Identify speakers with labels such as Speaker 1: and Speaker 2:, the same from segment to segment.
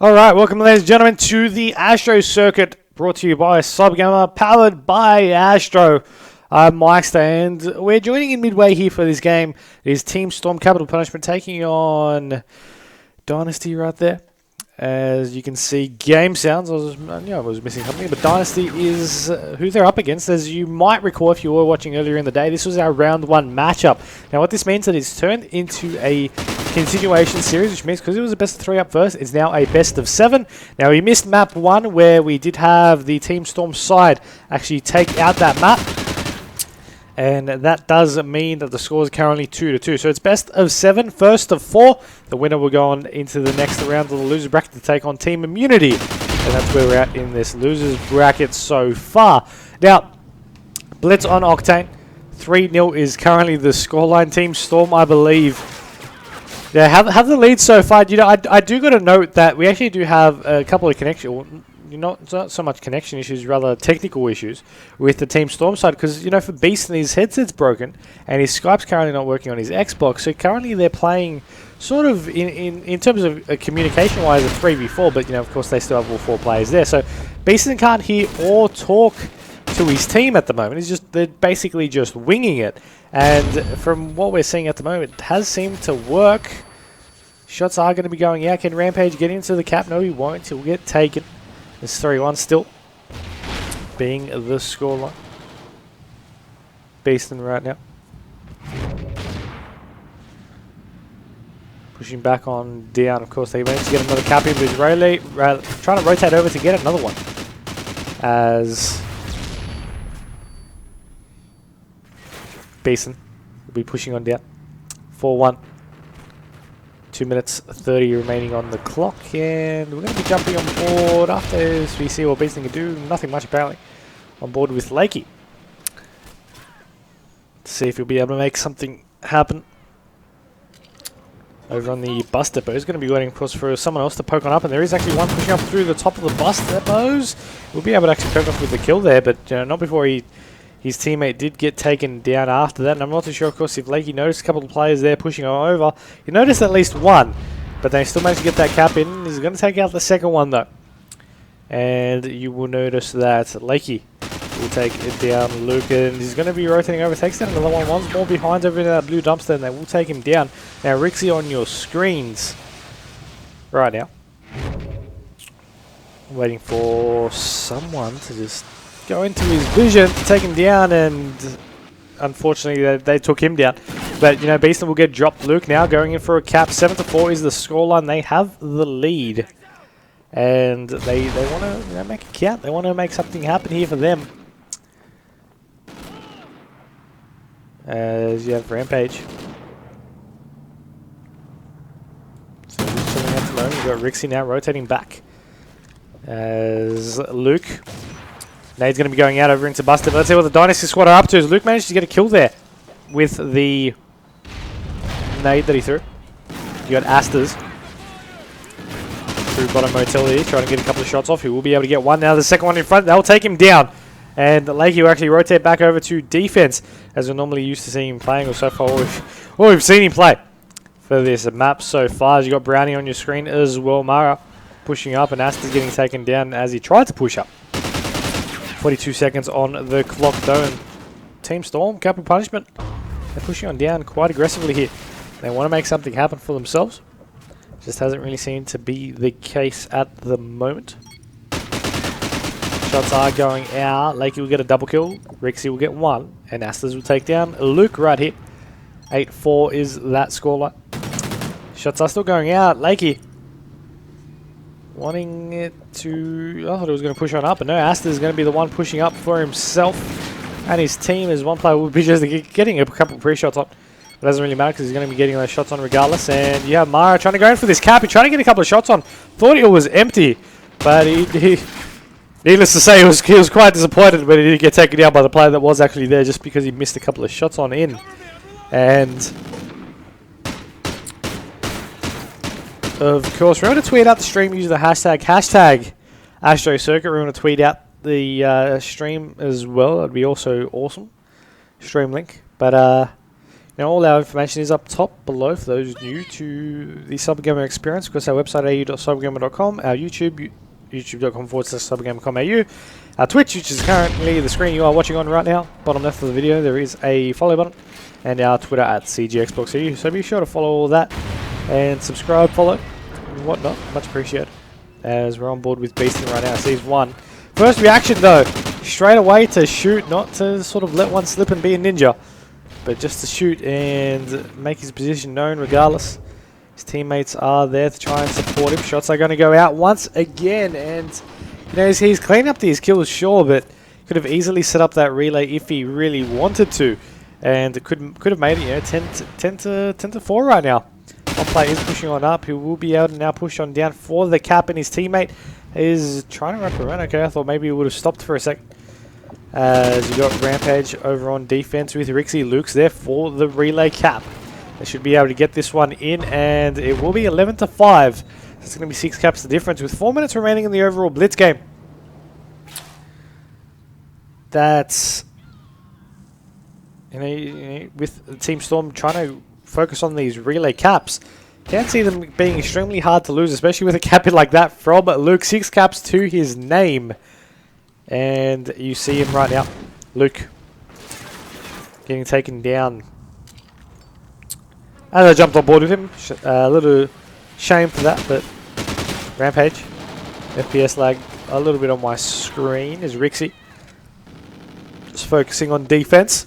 Speaker 1: Alright, welcome ladies and gentlemen to the ASTRO circuit, brought to you by CyberGamer, powered by ASTRO. I'm Myksta, and we're joining in midway here for this game. It is Team Storm Capital Punishment taking on Dynasty right there. As you can see, game sounds, I was missing something, but Dynasty is who they're up against. As you might recall if you were watching earlier in the day, this was our round 1 matchup. Now what this means is that it's turned into a continuation series, which means because it was a best of 3 up first, it's now a best of 7. Now we missed map 1 where we did have the Team Storm side actually take out that map. And that does mean that the score is currently 2-2. So it's best of 7, first of 4. The winner will go on into the next round of the loser bracket to take on Team Immunity. And that's where we're at in this losers bracket so far. Now, Blitz on Octane. 3-0 is currently the scoreline. Team Storm, I believe, yeah, have the lead so far. You know, I do got to note that we actually do have a couple of connection. Not so much connection issues, rather technical issues with the Team Storm side, because you know, for Beast, his headset's broken and his Skype's currently not working on his Xbox, so currently they're playing sort of in terms of communication wise a 3v4, but you know, of course they still have all 4 players there, so Beaston can't hear or talk to his team at the moment. They're basically just winging it, and from what we're seeing at the moment, it has seemed to work. Shots are going to be going out. Can Rampage get into the cap? No, he won't. He'll get taken. It's 3-1 still being the scoreline. Beaston right now. Pushing back on down. Of course, they managed to get another cap in, but he's trying to rotate over to get another one. As Beaston will be pushing on down. 4-1. 2 minutes 30 remaining on the clock, and we're going to be jumping on board after we see what Beaston can do. Nothing much apparently. On board with Lakey. To see if he'll be able to make something happen. Over on the bus depot, he's going to be waiting, of course, for someone else to poke on up, and there is actually one pushing up through the top of the bus depots. We'll be able to actually poke off with the kill there, but not before his teammate did get taken down after that, and I'm not too sure, of course, if Lakey noticed a couple of players there pushing over. He noticed at least one, but they still managed to get that cap in. He's going to take out the second one, though. And you will notice that Lakey will take it down Luke, and he's going to be rotating over. Takes down another one. One's more behind over in that blue dumpster, and they will take him down. Now, Rixie on your screens right now. Waiting for someone to just go into his vision, take him down, and unfortunately they took him down. But you know, Beaston will get dropped. Luke now going in for a cap. 7-4 is the scoreline. They have the lead, and they want to make a count. They want to make something happen here for them. As you have Rampage. So just chilling at the moment. You've got Rixie now rotating back. As Luke. Nade's going to be going out over into Buster. But let's see what the Dynasty squad are up to. As Luke managed to get a kill there with the nade that he threw. You got Asters through bottom motel here, trying to get a couple of shots off. He will be able to get one now. The second one in front, they'll take him down. And Lakey will actually rotate back over to defense, as we're normally used to seeing him playing, or so far we've seen him play for this map so far. As you got Brownie on your screen as well. Mara pushing up, and Asters getting taken down as he tried to push up. 42 seconds on the clock though, and Team Storm, Capital Punishment, they're pushing on down quite aggressively here. They want to make something happen for themselves. Just hasn't really seemed to be the case at the moment. Shots are going out. Lakey will get a double kill. Rixie will get one, and Asters will take down Luke right here. 8-4 is that scoreline. Shots are still going out. Lakey wanting it to... I thought it was going to push on up, but no, Aster is going to be the one pushing up for himself and his team, as one player will be just getting a couple of pre-shots on. It doesn't really matter because he's going to be getting those shots on regardless. And you have Mara trying to go in for this cap. He's trying to get a couple of shots on. Thought it was empty, but he needless to say, he was quite disappointed when he didn't get taken down by the player that was actually there, just because he missed a couple of shots on in. And of course, remember to tweet out the stream using the hashtag ASTRO circuit. Remember to tweet out the stream as well. That'd be also awesome. Stream link. But Now all our information is up top below for those new to the CyberGamer experience. Of course, our website au.cybergamer.com, our YouTube, youtube.com/cybergamer.com.au, our Twitch, which is currently the screen you are watching on right now. Bottom left of the video, there is a follow button, and our Twitter at CGXboxEU. So be sure to follow all that and subscribe, follow, and whatnot. Much appreciated. As we're on board with Beastin right now. Sees one. First reaction though, straight away to shoot, not to sort of let one slip and be a ninja, but just to shoot and make his position known regardless. His teammates are there to try and support him. Shots are going to go out once again, and you know he's cleaned up these kills, sure, but could have easily set up that relay if he really wanted to, and could have made it, you know, 10 to 4 right now. One player is pushing on up. He will be able to now push on down for the cap, and his teammate is trying to wrap around. Okay, I thought maybe he would have stopped for a second. As you got Rampage over on defense with Rixie. Luke's there for the relay cap. They should be able to get this one in, and it will be 11 to 5. It's going to be 6 caps the difference with 4 minutes remaining in the overall Blitz game. That's, you know, with Team Storm trying to focus on these relay caps. Can't see them being extremely hard to lose, especially with a cap hit like that from Luke. 6 caps to his name. And you see him right now. Luke getting taken down. As I jumped on board with him. A little shame for that, but Rampage. FPS lag a little bit on my screen is Rixie. Just focusing on defense.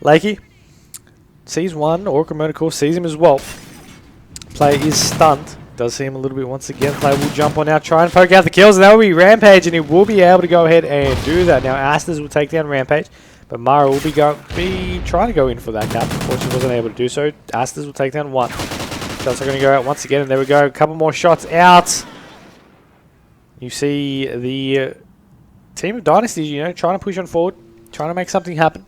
Speaker 1: Lakey sees one. Orca Motor Course sees him as well. Player is stunned. Does see him a little bit once again. Player will jump on now, try and poke out the kills, and that will be Rampage, and he will be able to go ahead and do that. Now Asters will take down Rampage, but Mara will be trying to go in for that cap. Unfortunately, wasn't able to do so. Asters will take down one. Shots are going to go out once again, and there we go. A couple more shots out. You see the team of Dynasty, you know, trying to push on forward, trying to make something happen.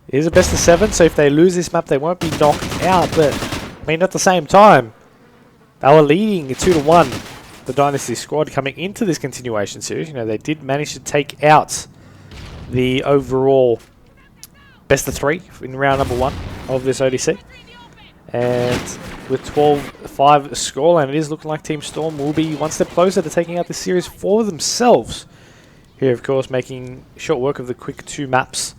Speaker 1: It is a best of 7, so if they lose this map, they won't be knocked out. But I mean, at the same time, they were leading 2 to 1. The Dynasty squad coming into this continuation series. You know, they did manage to take out the overall best of 3 in round number 1 of this ODC. And with 12-5 scoreline, it is looking like Team Storm will be one step closer to taking out this series for themselves. Here, of course, making short work of the quick 2 maps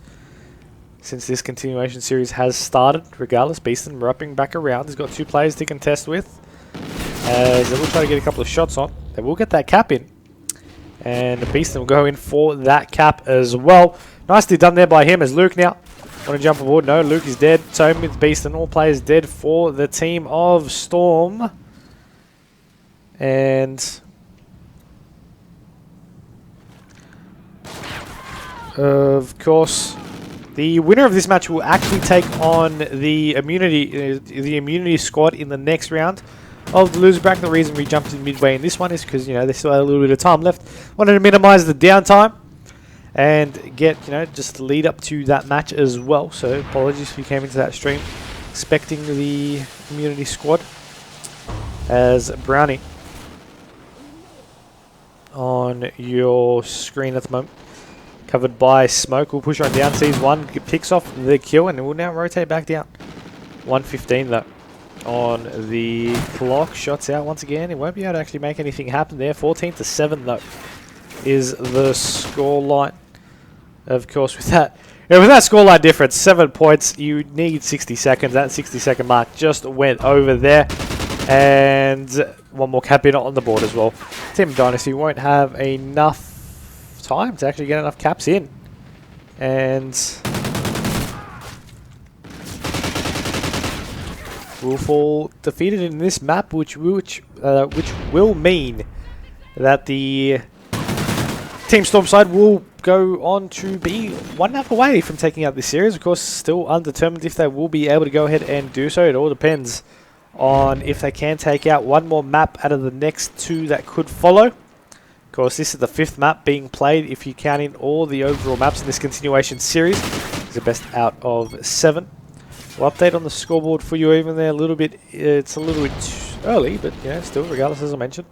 Speaker 1: since this continuation series has started. Regardless, Beastin wrapping back around. He's got 2 players to contest with. As they will try to get a couple of shots on. They will get that cap in. And Beastin will go in for that cap as well. Nicely done there by him as Luke now. Want to jump aboard? No, Luke is dead. So with Beastin, all players dead for the team of Storm. And of course, the winner of this match will actually take on the immunity squad in the next round of the loser bracket. The reason we jumped in midway in this one is because, you know, they still had a little bit of time left. Wanted to minimize the downtime and get, you know, just lead up to that match as well. So apologies if you came into that stream expecting the immunity squad. As Brownie on your screen at the moment, covered by smoke, will push on down, sees one, picks off the kill, and it will now rotate back down. 1:15 though on the clock. Shots out once again. It won't be able to actually make anything happen there. 14 to 7 though is the score line. Of course, with that scoreline difference, 7 points, you need 60 seconds. That 60-second mark just went over there. And one more cap in on the board as well. Team Dynasty won't have enough time to actually get enough caps in. And will fall defeated in this map, which will mean that the Team Storm side will go on to be 1 map away from taking out this series. Of course, still undetermined if they will be able to go ahead and do so. It all depends on if they can take out 1 more map out of the next 2 that could follow. Of course, this is the 5th map being played if you count in all the overall maps in this continuation series. It's the best out of 7. We'll update on the scoreboard for you even there a little bit. It's a little bit early, but yeah, still, regardless, as I mentioned.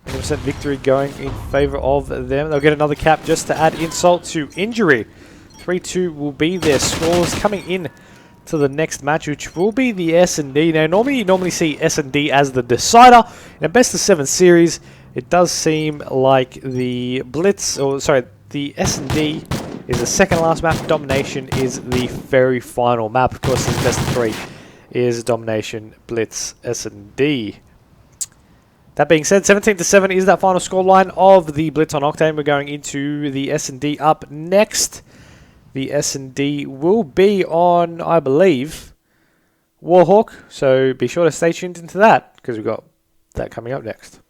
Speaker 1: 100% victory going in favour of them. They'll get another cap just to add insult to injury. 3-2 will be their scores coming in to the next match, which will be the S&D. Now, normally you see S&D as the decider. In a best-of-7 series, it does seem like the Blitz, or sorry, the S&D is the second last map. Domination is the very final map. Of course, the best-of-3 is Domination, Blitz, S&D. That being said, 17-7 is that final scoreline of the Blitz on Octane. We're going into the S&D up next. The S&D will be on, I believe, Warhawk. So be sure to stay tuned into that, because we've got that coming up next.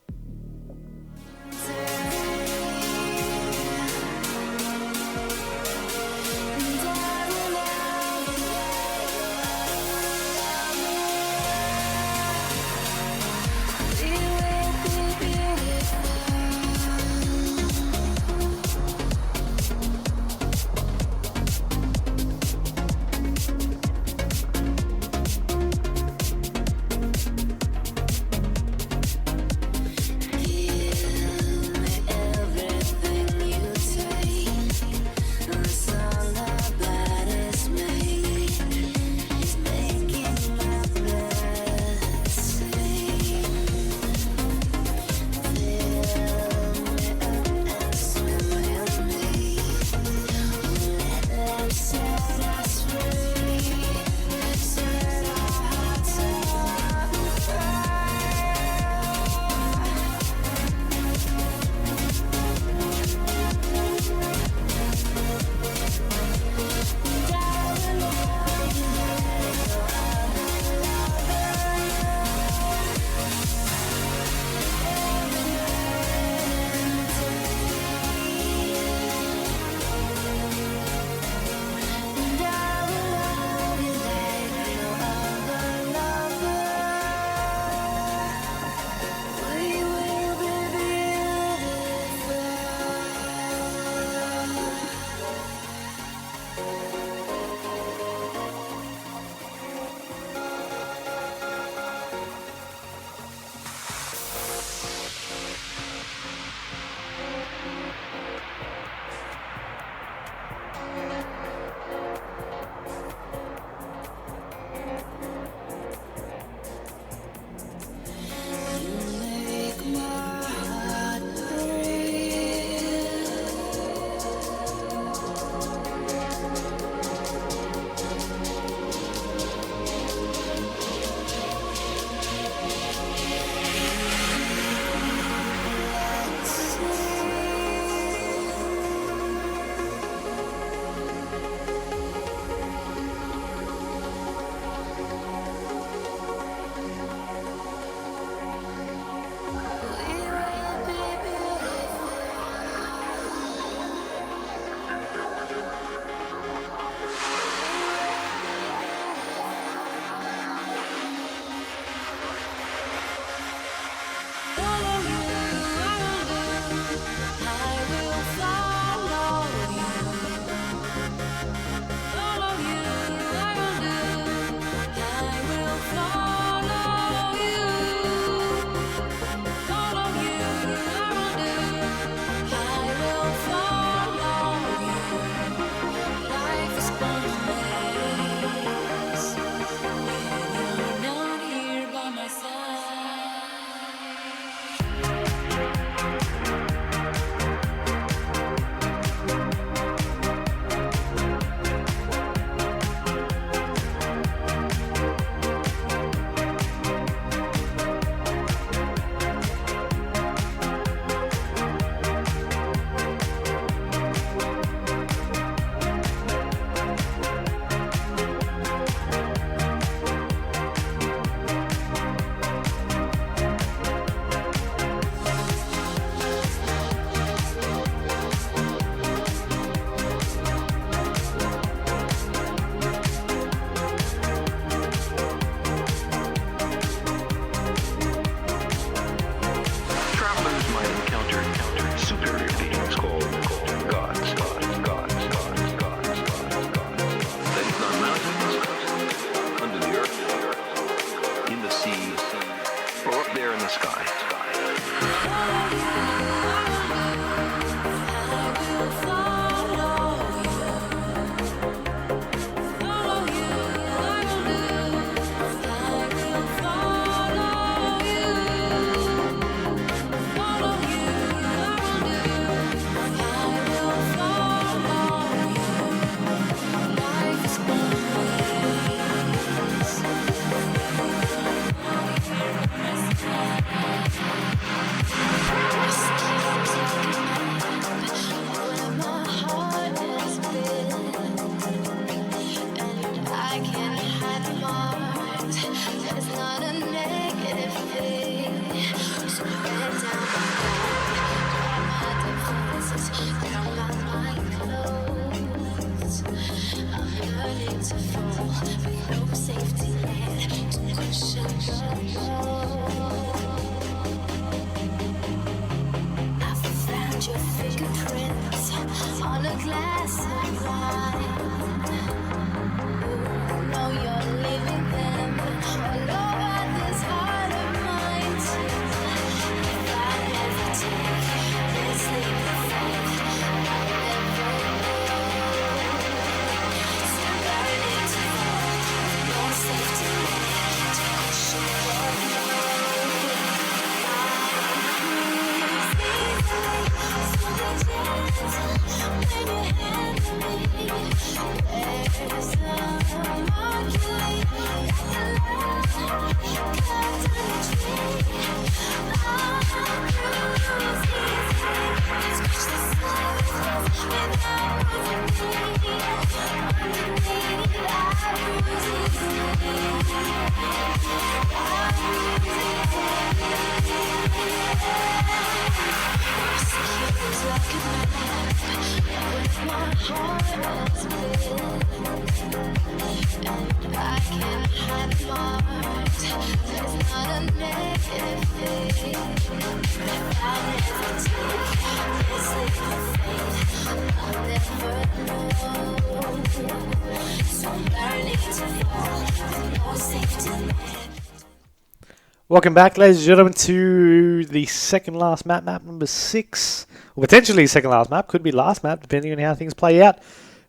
Speaker 1: Welcome back, ladies and gentlemen, to the second last map, map number 6. Or potentially second last map, could be last map, depending on how things play out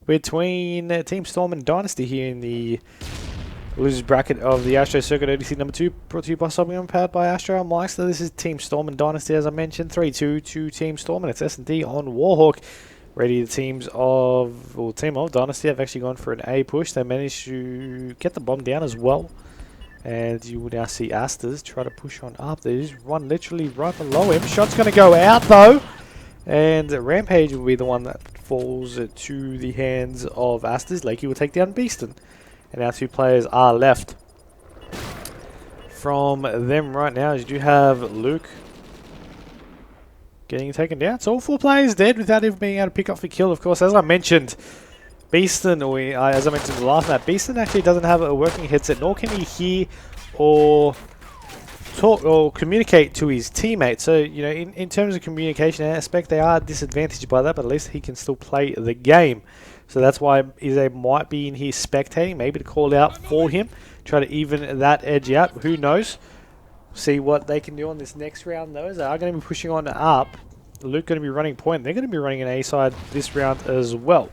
Speaker 1: between Team Storm and Dynasty here in the losers bracket of the Astro Circuit ODC number 2, brought to you by CyberGamer, powered by ASTRO and Myksta. This is Team Storm and Dynasty, as I mentioned, 3-2 to Team Storm, and it's S&D on Warhawk. Ready, the team of Dynasty have actually gone for an A push. They managed to get the bomb down as well. And you will now see Asters try to push on up. There's one literally right below him. Shot's going to go out though. And Rampage will be the one that falls to the hands of Asters. Lakey will take down Beaston. And our two players are left. From them right now, as you do have Luke getting taken down. So all 4 players dead without even being able to pick up the kill. Of course, as I mentioned, Beaston, as I mentioned in the last map, Beaston actually doesn't have a working headset, nor can he hear or talk or communicate to his teammates. So, you know, in terms of communication aspect, they are disadvantaged by that, but at least he can still play the game. So that's why Ize might be in here spectating, maybe to call out for him, try to even that edge out. Who knows? See what they can do on this next round, though. They are going to be pushing on up. Luke going to be running point. They're going to be running an A side this round as well,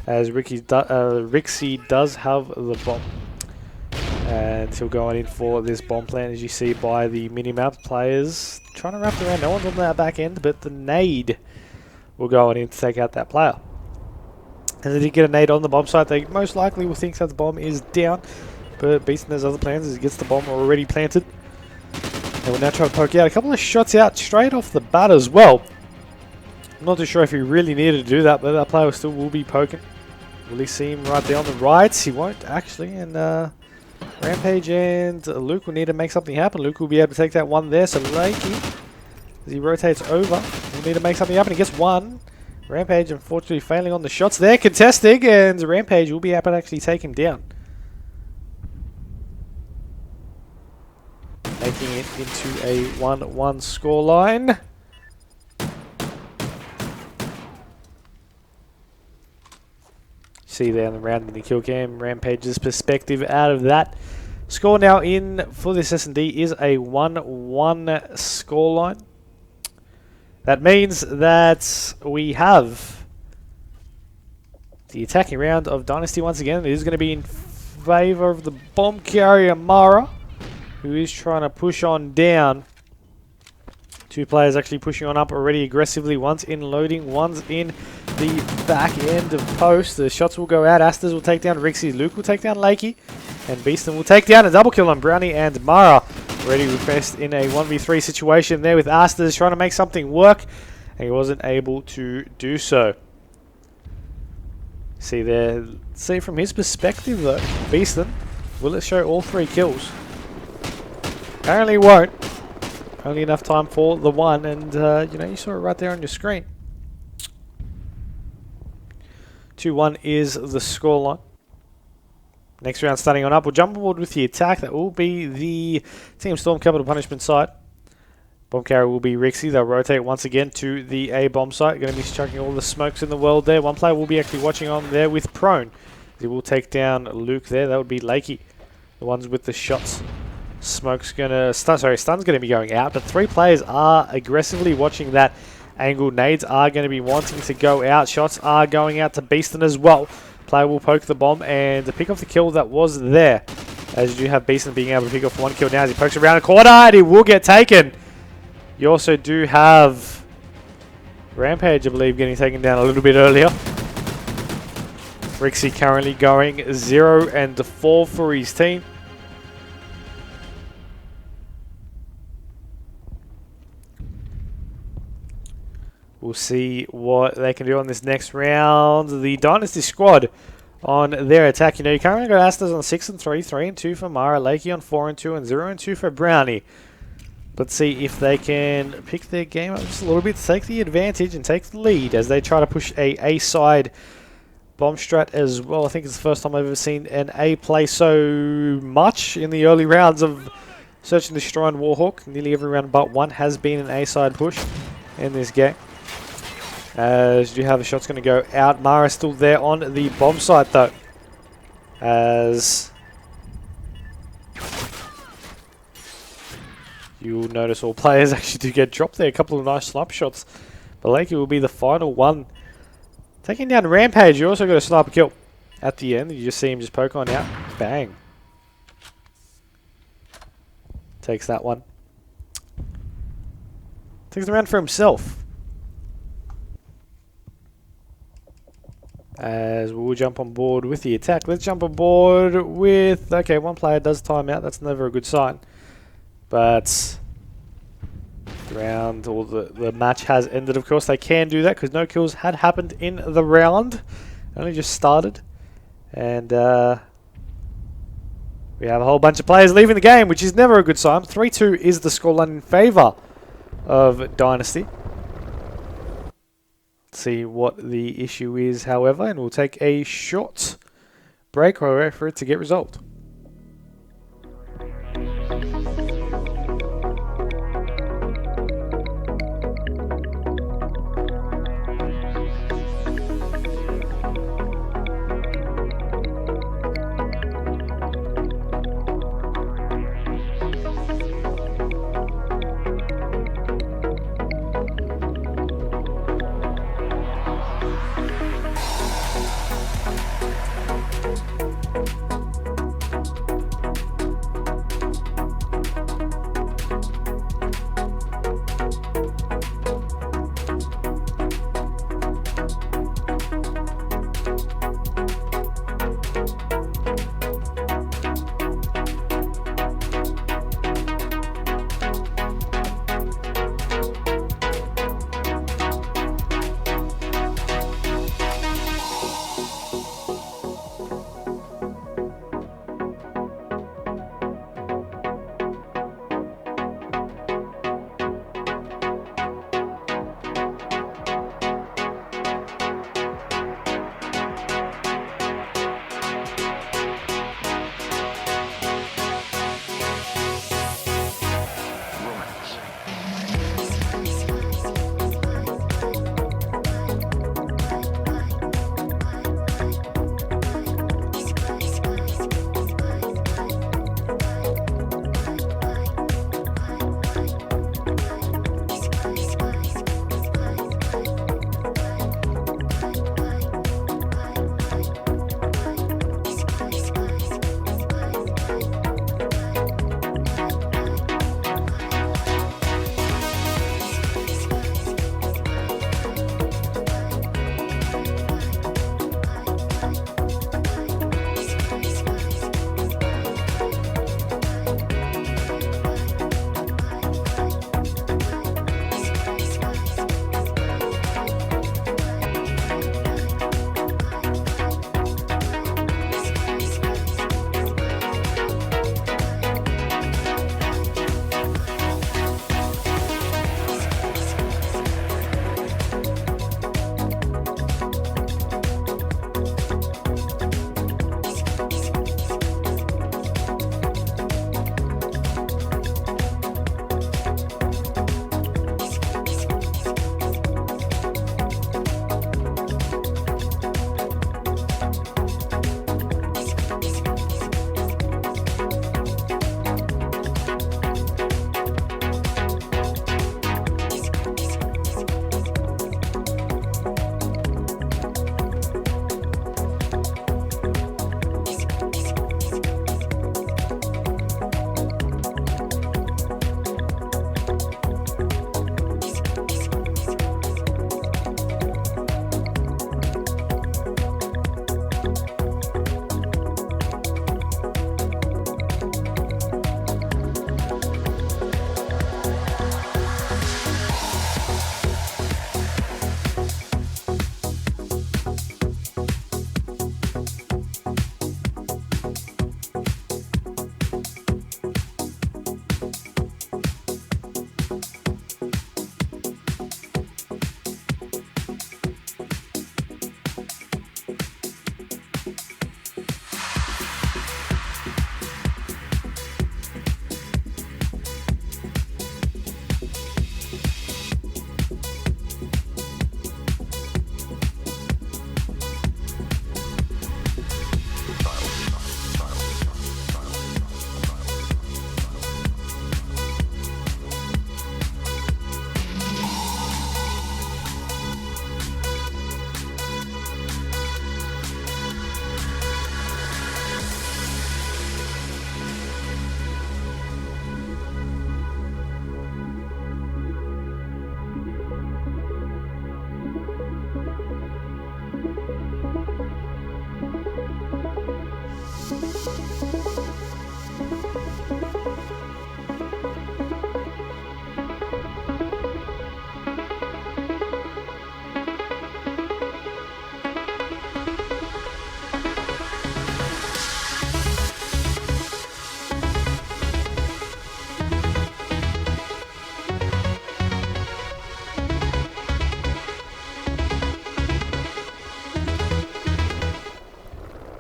Speaker 1: as Rixie does have the bomb. And he'll go on in for this bomb plant, as you see by the mini-map. Players trying to wrap around. No one's on that back end, but the nade will go on in to take out that player. And they did get a nade on the bomb site. They most likely will think that the bomb is down, but Beaston has other plans as he gets the bomb already planted. They will now try to poke out. A couple of shots out straight off the bat as well. I'm not too sure if he really needed to do that, but that player still will be poking. Will he see him right there on the right? He won't, actually. And Rampage and Luke will need to make something happen. Luke will be able to take that one there. So Lakey, as he rotates over, will need to make something happen. He gets one. Rampage, unfortunately, failing on the shots there. Contesting, and Rampage will be able to actually take him down, making it into a 1-1 scoreline. See there in the round in the kill cam, Rampage's perspective out of that. Score now in for this S&D is a 1-1 scoreline. That means that we have the attacking round of Dynasty once again. It is going to be in favour of the bomb carrier Mara, who is trying to push on down. 2 players actually pushing on up already aggressively. One's in loading, one's in the back end of post. The shots will go out. Asters will take down Rixie. Luke will take down Lakey. And Beaston will take down a double kill on Brownie and Mara. Already request in a 1v3 situation there with Asters trying to make something work. And he wasn't able to do so. See there. See from his perspective though, Beaston, will it show all 3 kills? Apparently won't. Only enough time for the one, and you know, you saw it right there on your screen. 2-1 is the scoreline. Next round starting on up. We'll jump aboard with the attack. That will be the Team Storm Capital Punishment site. Bomb carrier will be Rixie. They'll rotate once again to the A bomb site. Going to be chucking all the smokes in the world there. One player will be actually watching on there with Prone. He will take down Luke there. That would be Lakey. The ones with the shots. Smoke's going to... Stun's going to be going out. But 3 players are aggressively watching that angle. Nades are going to be wanting to go out. Shots are going out to Beaston as well. Player will poke the bomb and pick off the kill that was there. As you do have Beaston being able to pick off 1 kill now as he pokes around a corner and he will get taken. You also do have Rampage, I believe, getting taken down a little bit earlier. Rixie currently going 0-4 for his team. We'll see what they can do on this next round. The Dynasty squad on their attack. You know, you currently got Astros on 6-3, 3-2 for Mara, Lakey on 4-2, and 0-2 for Brownie. Let's see if they can pick their game up just a little bit to take the advantage and take the lead as they try to push a side bomb strat as well. I think it's the first time I've ever seen an A play so much in the early rounds of Search and Destroy and Warhawk. Nearly every round but one has been an A side push in this game. As you have the shot's going to go out. Mara still there on the bomb site though. As you'll notice all players actually do get dropped there. A couple of nice sniper shots. But Lakey will be the final one. Taking down Rampage, you also got a sniper kill at the end. You just see him just poke on out. Bang. Takes that one. Takes the round for himself. As we'll jump on board with the attack. Let's jump on board with... Okay, 1 player does time out. That's never a good sign. But the round or the match has ended. Of course, they can do that because no kills had happened in the round. It only just started. And we have a whole bunch of players leaving the game, which is never a good sign. 3-2 is the scoreline in favour of Dynasty. See what the issue is, however, and we'll take a short break while we wait for it to get resolved.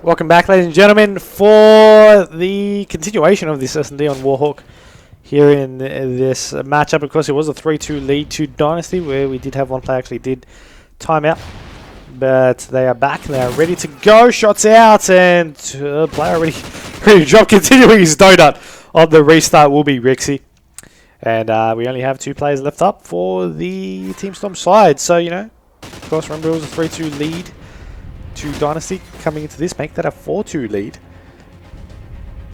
Speaker 1: Welcome back, ladies and gentlemen, for the continuation of this S&D on Warhawk here in this matchup. Of course, it was a 3-2 lead to Dynasty, where we did have one player actually did time out. But they are back, they are ready to go. Shots out, and player ready to drop, continuing his donut on the restart will be Rixie. And we only have 2 players left up for the Team Storm side. So, you know, of course, remember it was a 3-2 lead to Dynasty. Coming into this, make that a 4-2 lead.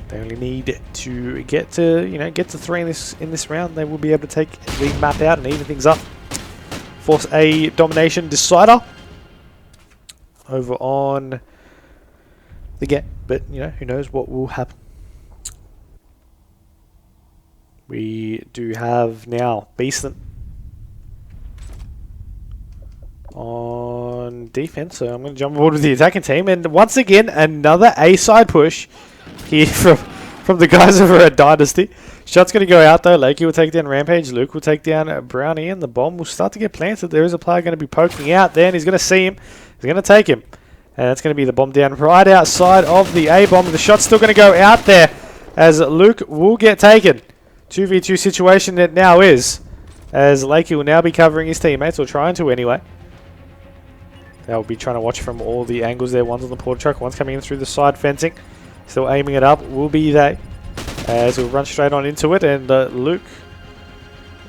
Speaker 1: They only need to get to, you know, get to 3 in this round. They will be able to take the map out and even things up. Force a domination decider over on the get, but you know, who knows what will happen. We do have now Beaston on defense, so I'm going to jump aboard with the attacking team, and once again another A side push here from the guys over at Dynasty. Shot's going to go out though. Lakey will take down Rampage, Luke will take down Brownie, and the bomb will start to get planted. There is a player going to be poking out there, and he's going to see him. He's going to take him, and that's going to be the bomb down right outside of the A bomb. The shot's still going to go out there as Luke will get taken. 2v2 situation it now is, as Lakey will now be covering his teammates, or trying to anyway. They'll be trying to watch from all the angles there. One's on the porta truck, one's coming in through the side fencing. Still aiming it up will be they, as we'll run straight on into it, and Luke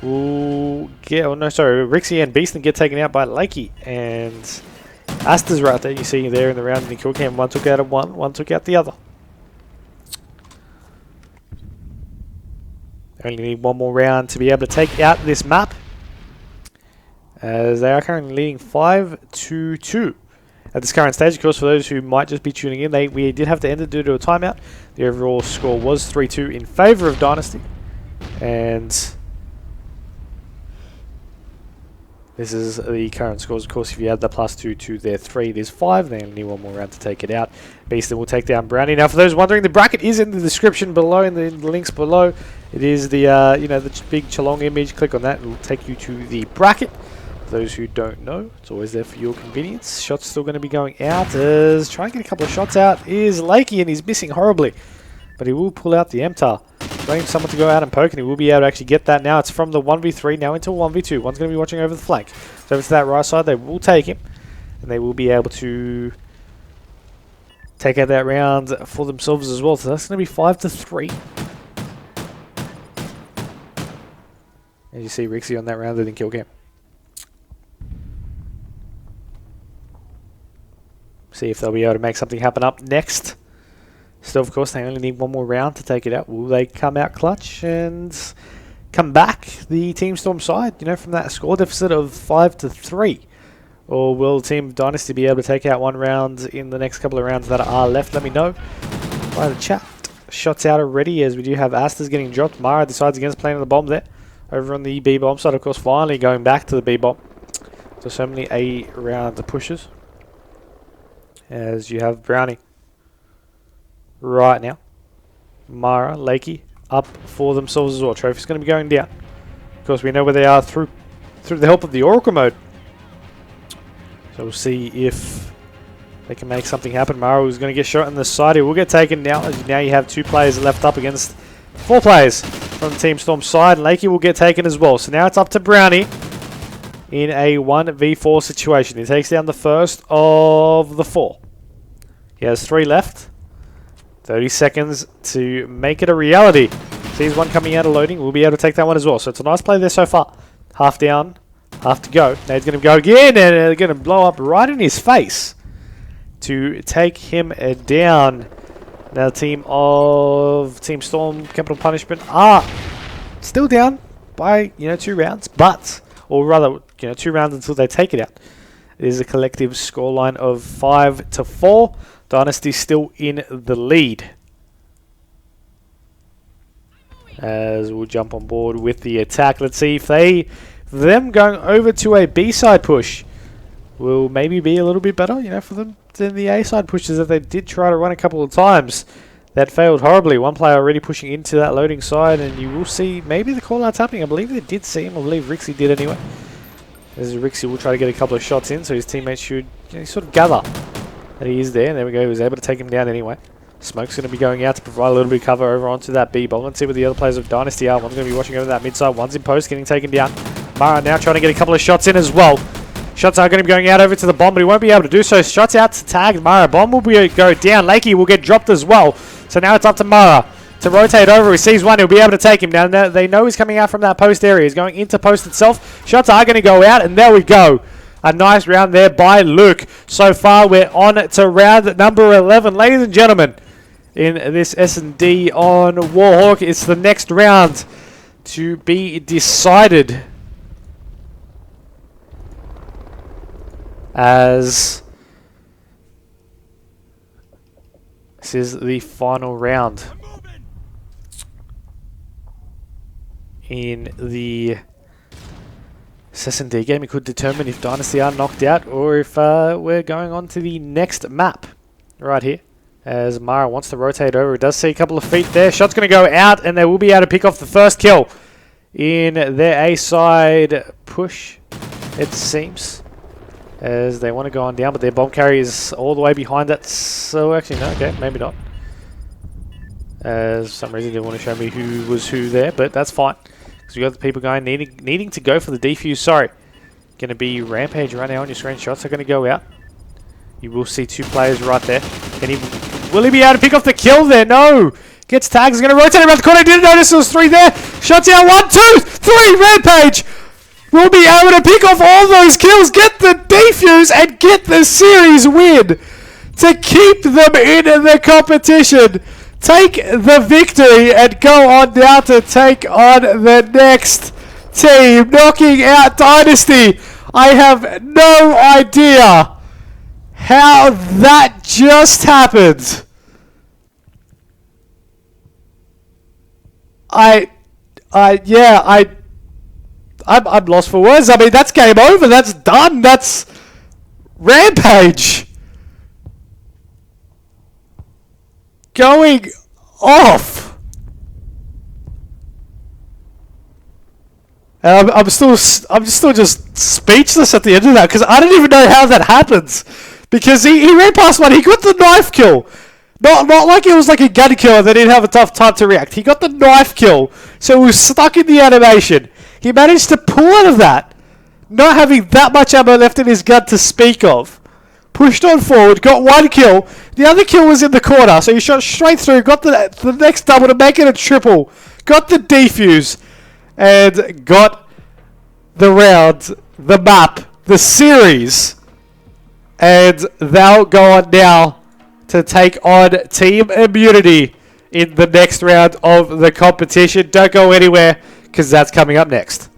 Speaker 1: will get, oh no, sorry, Rixie and Beaston get taken out by Lakey, and Asta's right there, you see there in the round in the kill cam. One took out of one took out the other. They only need one more round to be able to take out this map, as they are currently leading 5-2 at this current stage. Of course, for those who might just be tuning in, we did have to end it due to a timeout. The overall score was 3-2 in favour of Dynasty, and this is the current scores. Of course, if you add the +2 to their 3, it is 5. They only need one more round to take it out. Beaston will take down Brownie. Now, for those wondering, the bracket is in the description below, in the links below. It is the you know, the big Chalong image. Click on that; it will take you to the bracket. For those who don't know, it's always there for your convenience. Shots still going to be going out. As try and get a couple of shots out is Lakey, and he's missing horribly, but he will pull out the MTAR. Waiting for someone to go out and poke, and he will be able to actually get that now. It's from the 1v3 now into a 1v2. One's going to be watching over the flank. So over to that right side, they will take him, and they will be able to take out that round for themselves as well. So that's going to be 5-3. As you see Rixie on that round in kill cam. See if they'll be able to make something happen up next. Still, of course, they only need one more round to take it out. Will they come out clutch and come back, the Team Storm side, you know, from that score deficit of 5-3? Or will Team Dynasty be able to take out one round in the next couple of rounds that are left? Let me know by the chat. Shots out already, as we do have Asta's getting dropped. Mara decides against playing the bomb there. Over on the B bomb side, of course, finally going back to the B bomb. So many A round pushes. As you have Brownie right now. Mara, Lakey up for themselves as well. Trophy's going to be going down. Of course, we know where they are through the help of the Oracle mode. So we'll see if they can make something happen. Mara is going to get shot on the side. He will get taken now. As now you have 2 players left up against 4 players from Team Storm side. Lakey will get taken as well. So now it's up to Brownie in a 1v4 situation. He takes down the first of the 4. He has 3 left. 30 seconds to make it a reality. Sees one coming out of loading. We'll be able to take that one as well. So it's a nice play there so far. Half down, half to go. Now he's going to go again, and they're going to blow up right in his face to take him down. Now the team of Team Storm, Capital Punishment, are still down by, you know, 2 rounds, but, or rather, you know, 2 rounds until they take it out. It is a collective scoreline of 5-4. Dynasty still in the lead. As we'll jump on board with the attack. Let's see if them going over to a B side push will maybe be a little bit better, you know, for them than the A side pushes that they did try to run a couple of times. That failed horribly. One player already pushing into that loading side, and you will see maybe the call outs happening. I believe they did see him. I believe Rixie did anyway. As Rixie will try to get a couple of shots in, so his teammates should, you know, sort of gather And he is there. There we go. He was able to take him down anyway. Smoke's going to be going out to provide a little bit of cover over onto that B bomb. Let's see what the other players of Dynasty are. One's going to be watching over that mid side. One's in post, getting taken down. Mara now trying to get a couple of shots in as well. Shots are going to be going out over to the bomb, but he won't be able to do so. Shots out to tag Mara. Bomb will go down. Lakey will get dropped as well. So now it's up to Mara to rotate over. He sees one. He'll be able to take him down. Now they know he's coming out from that post area. He's going into post itself. Shots are going to go out, and there we go. A nice round there by Luke. So far, we're on to round number 11. Ladies and gentlemen, in this S&D on Warhawk, it's the next round to be decided. As this is the final round in the S&D game. It could determine if Dynasty are knocked out or if we're going on to the next map right here. As Mara wants to rotate over, it does see a couple of feet there. Shot's going to go out, and they will be able to pick off the first kill in their A side push, it seems, as they want to go on down, but their bomb carrier is all the way behind that. So actually, no, okay, maybe not. As for some reason, they didn't want to show me who was who there, but that's fine. Because we got the people going needing to go for the defuse. Sorry, going to be Rampage right now on your screen. Shots are going to go out. You will see two players right there. Will he be able to pick off the kill there? No. Gets tagged. He's going to rotate around the corner. Didn't notice there was three there. Shots out. 1, 2, 3. Rampage will be able to pick off all those kills, get the defuse, and get the series win to keep them in the competition. Take the victory and go on now to take on the next team, knocking out Dynasty. I have no idea how that just happened. I'm lost for words. I mean, that's game over. That's done. That's Rampage going off. And I'm still just speechless at the end of that, because I don't even know how that happens. Because he ran past one, he got the knife kill. Not like it was like a gun kill and they didn't have a tough time to react. He got the knife kill, so he was stuck in the animation. He managed to pull out of that, not having that much ammo left in his gun to speak of. Pushed on forward, got one kill. The other kill was in the corner, so he shot straight through, got the next double to make it a triple. Got the defuse, and got the round, the map, the series. And they'll go on now to take on Team Immunity in the next round of the competition. Don't go anywhere, because that's coming up next.